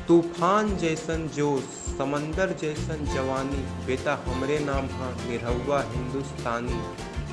तूफान जैसन जोश, समंदर जैसन जवानी, बेटा हमरे नाम हा निरहुआ हिंदुस्तानी।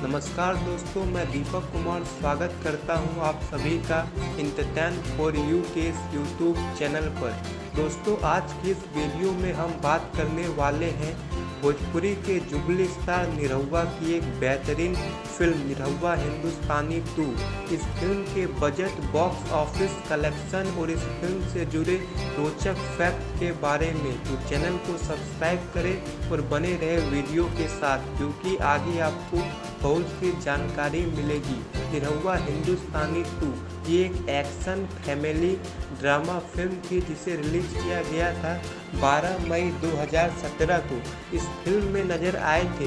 नमस्कार दोस्तों, मैं दीपक कुमार स्वागत करता हूं आप सभी का एंटरटेन फॉर यू के इस यूट्यूब चैनल पर। दोस्तों, आज की इस वीडियो में हम बात करने वाले हैं भोजपुरी के जुबली स्टार निरहुआ की एक बेहतरीन फिल्म निरहुआ हिंदुस्तानी 2। इस फिल्म के बजट, बॉक्स ऑफिस कलेक्शन और इस फिल्म से जुड़े रोचक फैक्ट के बारे में। तो चैनल को सब्सक्राइब करें और बने रहे वीडियो के साथ, क्योंकि आगे आपको बहुत सी जानकारी मिलेगी। निरहुआ हिंदुस्तानी 2 ये एक एक्शन फैमिली ड्रामा फिल्म थी जिसे रिलीज किया गया था 12 मई 2017 को। इस फिल्म में नजर आए थे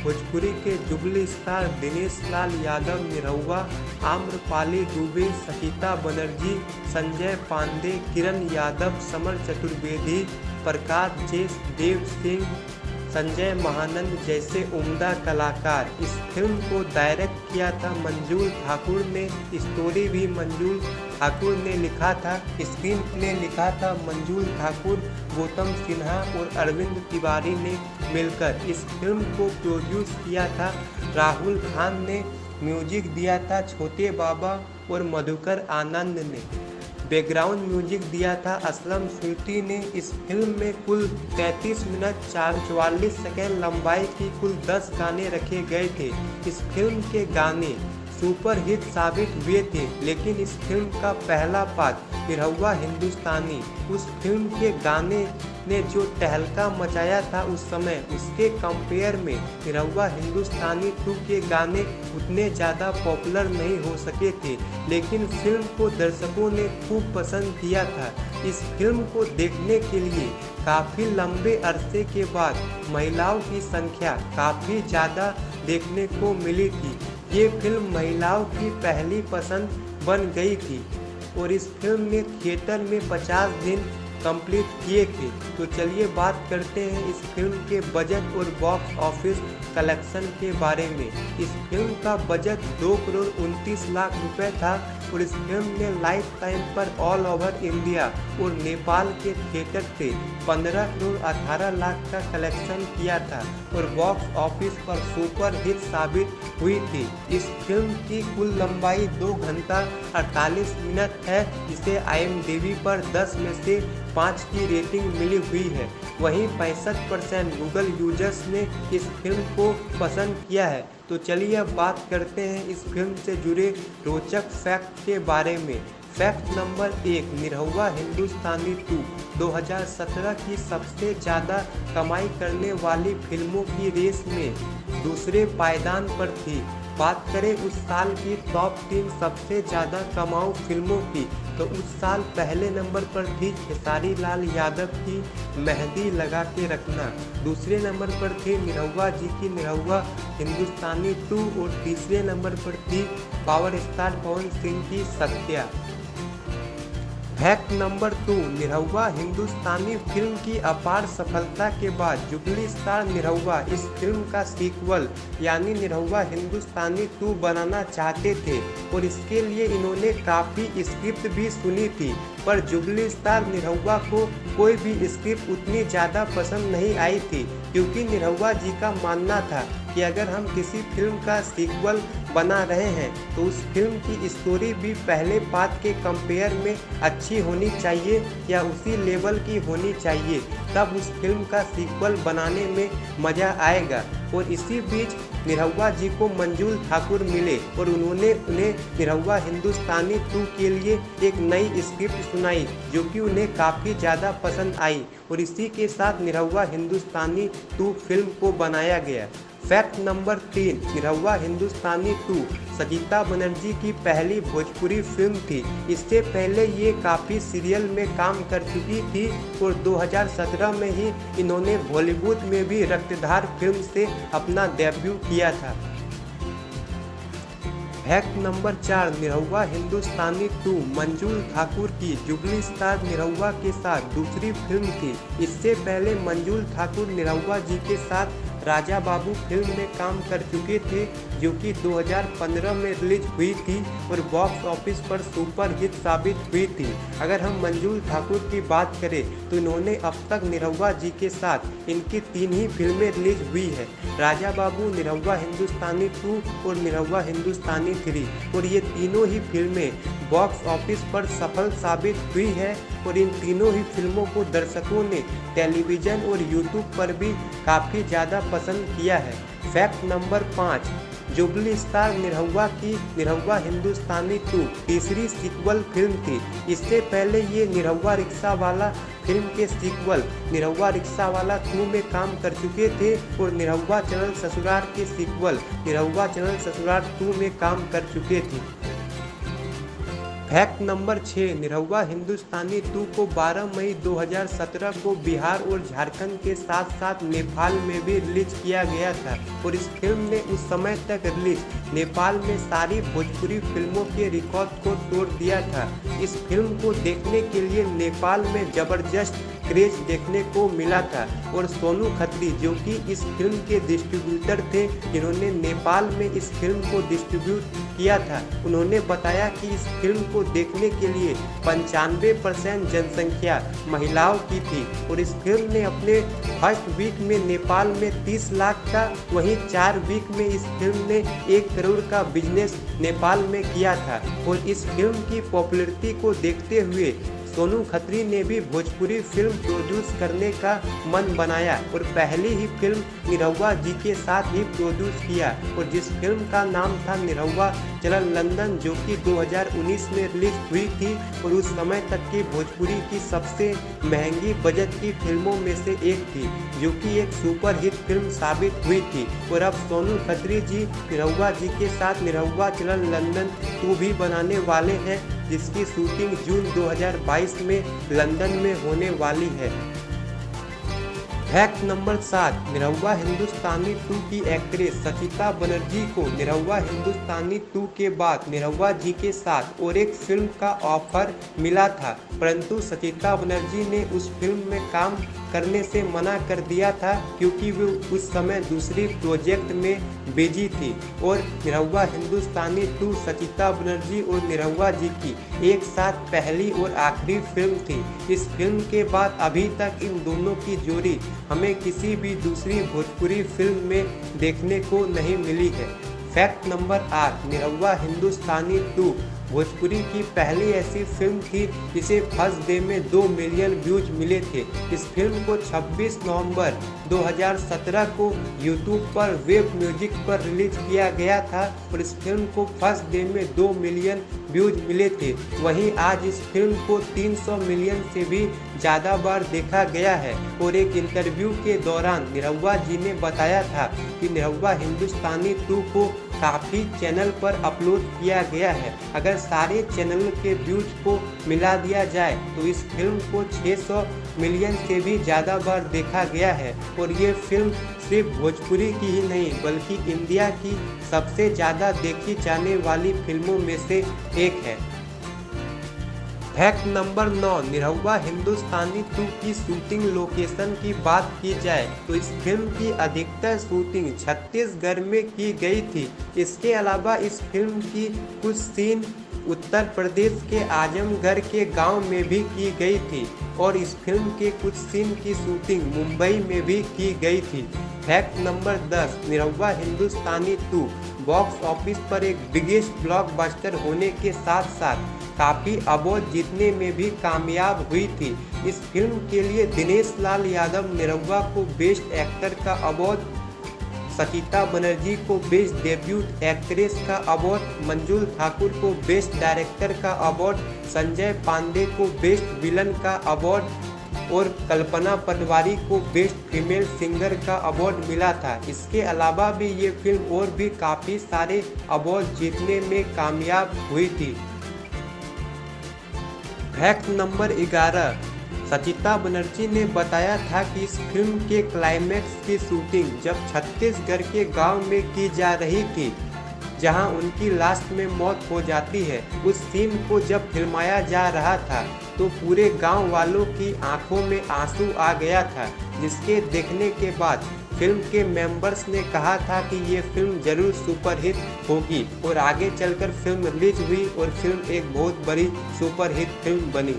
भोजपुरी के jubilee star Dinesh Lal Yadav Nirahua, Amrapali Dubey, Sachita Banerjee, Sanjay Pandey, Kiran Yadav, summer Chaturvedi, प्रकाश जेस, देव सिंह, संजय महानंद जैसे उम्दा कलाकार। इस फिल्म को डायरेक्ट किया था मंजूल ठाकुर ने। स्टोरी भी मंजूल ठाकुर ने लिखा था। स्क्रीन प्ले लिखा था मंजूल ठाकुर, गौतम सिन्हा और अरविंद तिवारी ने मिलकर। इस फिल्म को प्रोड्यूस किया था राहुल खान ने। म्यूजिक दिया था छोटे बाबा और मधुकर आनंद ने। बैकग्राउंड म्यूजिक दिया था असलम स्वीटी ने। इस फिल्म में कुल 33 मिनट 44 सेकेंड लंबाई की कुल 10 गाने रखे गए थे। इस फिल्म के गाने सुपर हिट साबित हुए थे, लेकिन इस फिल्म का पहला पार्ट निरहुआ हिंदुस्तानी उस फिल्म के गाने ने जो तहलका मचाया था उस समय, उसके कंपेयर में निरहुआ हिंदुस्तानी 2 के गाने उतने ज़्यादा पॉपुलर नहीं हो सके थे। लेकिन फिल्म को दर्शकों ने खूब पसंद किया था। इस फिल्म को देखने के लिए काफ़ी लंबे अरसे के बाद महिलाओं की संख्या काफ़ी ज़्यादा देखने को मिली थी। ये फिल्म महिलाओं की पहली पसंद बन गई थी और इस फिल्म ने थिएटर में 50 दिन कंप्लीट किए थे। तो चलिए बात करते हैं इस फिल्म के बजट और बॉक्स ऑफिस कलेक्शन के बारे में। इस फिल्म का बजट 2 करोड़ 29 लाख रुपए था और इस फिल्म ने लाइफ टाइम पर ऑल ओवर इंडिया और नेपाल के थिएटर से 15 करोड़ 18 लाख का कलेक्शन किया था और बॉक्स ऑफिस पर सुपर हिट साबित हुई थी। इस फिल्म की कुल लंबाई 2 घंटा 48 मिनट है, जिसे IMDb पर 10 में से 5 की रेटिंग मिली हुई है। वहीं 65% गूगल यूजर्स ने इस फिल्म को पसंद किया है। तो चलिए अब बात करते हैं इस फिल्म से जुड़े रोचक फैक्ट के बारे में। फैक्ट नंबर 1, निरहुआ हिंदुस्तानी 2 2017 की सबसे ज़्यादा कमाई करने वाली फिल्मों की रेस में दूसरे पायदान पर थी। बात करें उस साल की टॉप 3 सबसे ज़्यादा कमाऊ फिल्मों की, तो उस साल पहले नंबर पर थी खेसारी लाल यादव की मेहंदी लगा के रखना। दूसरे नंबर पर थी निरहुआ जी की निरहुआ हिंदुस्तानी 2 और तीसरे नंबर पर थी पावर स्टार पवन सिंह की सत्या। फैक्ट नंबर 2, निरहुआ हिंदुस्तानी फिल्म की अपार सफलता के बाद जुबली स्टार निरहुआ इस फिल्म का सीक्वल यानी निरहुआ हिंदुस्तानी 2 बनाना चाहते थे और इसके लिए इन्होंने काफ़ी स्क्रिप्ट भी सुनी थी, पर जुबली स्टार निरहुआ को कोई भी स्क्रिप्ट उतनी ज़्यादा पसंद नहीं आई थी, क्योंकि निरहुआ जी का मानना था कि अगर हम किसी फिल्म का सीक्वल बना रहे हैं तो उस फिल्म की स्टोरी भी पहले पार्ट के कंपेयर में अच्छी होनी चाहिए या उसी लेवल की होनी चाहिए, तब उस फिल्म का सीक्वल बनाने में मज़ा आएगा। और इसी बीच निरहुआ जी को मंजूल ठाकुर मिले और उन्होंने उन्हें निरहुआ हिंदुस्तानी 2 के लिए एक नई स्क्रिप्ट सुनाई, जो कि उन्हें काफ़ी ज़्यादा पसंद आई और इसी के साथ निरहुआ हिंदुस्तानी 2 फिल्म को बनाया गया। फैक्ट नंबर 3, निरहुआ हिंदुस्तानी 2 सचिता बनर्जी की पहली भोजपुरी फिल्म थी। इससे पहले ये काफ़ी सीरियल में काम कर चुकी थी और 2017 में ही इन्होंने बॉलीवुड में भी रक्तधार फिल्म से अपना डेब्यू किया था। फैक्ट नंबर 4, निरहुआ हिंदुस्तानी 2 मंजूल ठाकुर की जुबली स्टार निरहुआ के साथ दूसरी फिल्म थी। इससे पहले मंजूल ठाकुर निरहुआ जी के साथ राजा बाबू फिल्म में काम कर चुके थे, जो कि 2015 में रिलीज हुई थी और बॉक्स ऑफिस पर सुपर हिट साबित हुई थी। अगर हम मंजूल ठाकुर की बात करें तो इन्होंने अब तक निरहुआ जी के साथ इनकी 3 ही फिल्में रिलीज हुई है, राजा बाबू, निरहुआ हिंदुस्तानी 2 और निरहुआ हिंदुस्तानी 3, और ये तीनों ही फिल्में बॉक्स ऑफिस पर सफल साबित हुई है और इन तीनों ही फिल्मों को दर्शकों ने टेलीविज़न और यूट्यूब पर भी काफ़ी ज़्यादा पसंद किया है। Fact number 5, jubilee star Nirahua की निरहुआ हिंदुस्तानी 2 तीसरी सीक्वल फिल्म थी। इससे पहले ये निरहुआ रिक्शा वाला फिल्म के सीक्वल निरहुआ रिक्शा वाला 2 में काम कर चुके थे और निरहुआ चलल ससुराल के सीक्वल निरहुआ चलल ससुराल 2 में काम कर चुके थे। फैक्ट नंबर 6, निरहुआ हिंदुस्तानी 2 को 12 मई 2017 को बिहार और झारखंड के साथ साथ नेपाल में भी रिलीज किया गया था और इस फिल्म ने उस समय तक रिलीज नेपाल में सारी भोजपुरी फिल्मों के रिकॉर्ड को तोड़ दिया था। इस फिल्म को देखने के लिए नेपाल में जबरदस्त क्रेज देखने को मिला था और सोनू खत्री, जो कि इस फिल्म के डिस्ट्रीब्यूटर थे जिन्होंने नेपाल में इस फिल्म को डिस्ट्रीब्यूट किया था, उन्होंने बताया कि इस फिल्म को देखने के लिए 95% जनसंख्या महिलाओं की थी और इस फिल्म ने अपने फर्स्ट वीक में नेपाल में 30 लाख का, वहीं 4 वीक में इस फिल्म ने 1 करोड़ का बिजनेस नेपाल में किया था। और इस फिल्म की पॉपुलैरिटी को देखते हुए सोनू खत्री ने भी भोजपुरी फिल्म प्रोड्यूस करने का मन बनाया और पहली ही फिल्म निरहुआ जी के साथ ही प्रोड्यूस किया और जिस फिल्म का नाम था निरहुआ चलल लंदन, जो कि 2019 में रिलीज हुई थी और उस समय तक की भोजपुरी की सबसे महंगी बजट की फिल्मों में से एक थी, जो कि एक सुपर हिट फिल्म साबित हुई थी। और अब सोनू खत्री जी निरहुआ जी के साथ निरहुआ चलल लंदन 2 भी बनाने वाले हैं, जिसकी शूटिंग जून 2022 में लंदन में होने वाली है। फैक्ट नंबर 7, निरहुआ हिंदुस्तानी 2 की एक्ट्रेस सचिता बनर्जी को निरहुआ हिंदुस्तानी 2 के बाद निरहुआ जी के साथ और एक फिल्म का ऑफर मिला था, परंतु सचिता बनर्जी ने उस फिल्म में काम करने से मना कर दिया था क्योंकि वो उस समय दूसरी प्रोजेक्ट में बिजी थी। और निरहुआ हिंदुस्तानी 2 सचिता बनर्जी और निरहुआ जी की एक साथ पहली और आखिरी फिल्म थी। इस फिल्म के बाद अभी तक इन दोनों की जोड़ी हमें किसी भी दूसरी भोजपुरी फिल्म में देखने को नहीं मिली है। फैक्ट नंबर 8, निरहुआ हिंदुस्तानी 2 भोजपुरी की पहली ऐसी फिल्म थी जिसे फर्स्ट डे में 2 मिलियन व्यूज मिले थे। इस फिल्म को 26 नवंबर 2017 को यूट्यूब पर वेब म्यूजिक पर रिलीज किया गया था और इस फिल्म को फर्स्ट डे में 2 मिलियन व्यूज मिले थे। वहीं आज इस फिल्म को 300 मिलियन से भी ज़्यादा बार देखा गया है। और एक इंटरव्यू के दौरान निरहुआ जी ने बताया था कि निरहुआ हिंदुस्तानी 2 को काफ़ी चैनल पर अपलोड किया गया है। अगर सारे चैनल के व्यूज को मिला दिया जाए तो इस फिल्म को 600 मिलियन से भी ज़्यादा बार देखा गया है और ये फिल्म सिर्फ भोजपुरी की ही नहीं बल्कि इंडिया की सबसे ज़्यादा देखी जाने वाली फिल्मों में से एक है। फैक्ट नंबर 9, निरहुआ हिंदुस्तानी 2 की शूटिंग लोकेशन की बात की जाए तो इस फिल्म की अधिकतर शूटिंग छत्तीसगढ़ में की गई थी। इसके अलावा इस फिल्म की कुछ सीन उत्तर प्रदेश के आजमगढ़ के गांव में भी की गई थी और इस फिल्म के कुछ सीन की शूटिंग मुंबई में भी की गई थी। फैक्ट नंबर 10, निरहुआ हिंदुस्तानी 2 बॉक्स ऑफिस पर एक बिगेस्ट ब्लॉकबस्टर होने के साथ साथ काफ़ी अवार्ड जीतने में भी कामयाब हुई थी। इस फिल्म के लिए दिनेश लाल यादव निरहुआ को बेस्ट एक्टर का अवार्ड, सचिता बनर्जी को बेस्ट डेब्यूट एक्ट्रेस का अवार्ड, मंजूल ठाकुर को बेस्ट डायरेक्टर का अवार्ड, संजय पांडे को बेस्ट विलन का अवार्ड और कल्पना पटवारी को बेस्ट फीमेल सिंगर का अवार्ड मिला था। इसके अलावा भी ये फिल्म और भी काफ़ी सारे अवार्ड जीतने में कामयाब हुई थी। फैक्ट नंबर 11, सचिता बनर्जी ने बताया था कि इस फिल्म के क्लाइमैक्स की शूटिंग जब छत्तीसगढ़ के गांव में की जा रही थी जहां उनकी लास्ट में मौत हो जाती है, उस सीन को जब फिल्माया जा रहा था तो पूरे गांव वालों की आंखों में आंसू आ गया था, जिसके देखने के बाद फिल्म के मेंबर्स ने कहा था कि ये फिल्म जरूर सुपरहिट होगी और आगे चलकर फिल्म रिलीज हुई और फिल्म एक बहुत बड़ी सुपरहिट फिल्म बनी।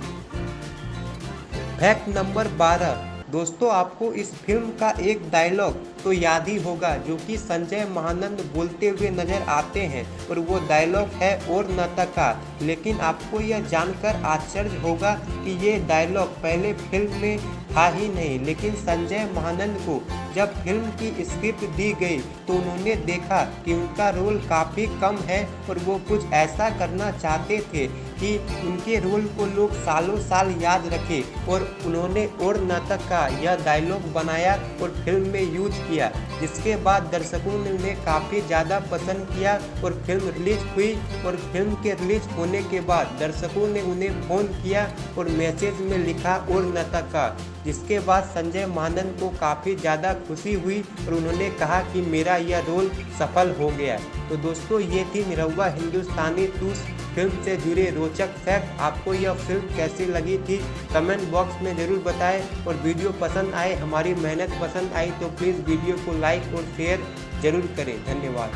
Fact number 12। दोस्तों, आपको इस फिल्म का एक डायलॉग तो याद ही होगा जो कि संजय महानंद बोलते हुए नजर आते हैं और वो डायलॉग है और न तका। लेकिन आपको यह जानकर आश्चर्य होगा कि ये डायलॉग पहले फिल्म में था ही नहीं, लेकिन संजय महानंद को जब फिल्म की स्क्रिप्ट दी गई तो उन्होंने देखा कि उनका रोल काफ़ी कम है और वो कुछ ऐसा करना चाहते थे कि उनके रोल को लोग सालों साल याद रखें और उन्होंने और न तका यह डायलॉग बनाया और फिल्म में यूज किया, जिसके बाद दर्शकों ने उन्हें काफ़ी ज़्यादा पसंद किया और फिल्म रिलीज हुई। और फिल्म के रिलीज होने के बाद दर्शकों ने उन्हें फ़ोन किया और मैसेज में लिखा और न तका, जिसके बाद संजय महानंद को काफ़ी ज़्यादा खुशी हुई और उन्होंने कहा कि मेरा यह रोल सफल हो गया। तो दोस्तों, ये थी निरहुआ हिंदुस्तानी 2 फिल्म से जुड़े रोचक फैक्ट। आपको यह फिल्म कैसी लगी थी कमेंट बॉक्स में ज़रूर बताएं और वीडियो पसंद आए, हमारी मेहनत पसंद आई तो प्लीज़ वीडियो को लाइक और शेयर ज़रूर करें। धन्यवाद।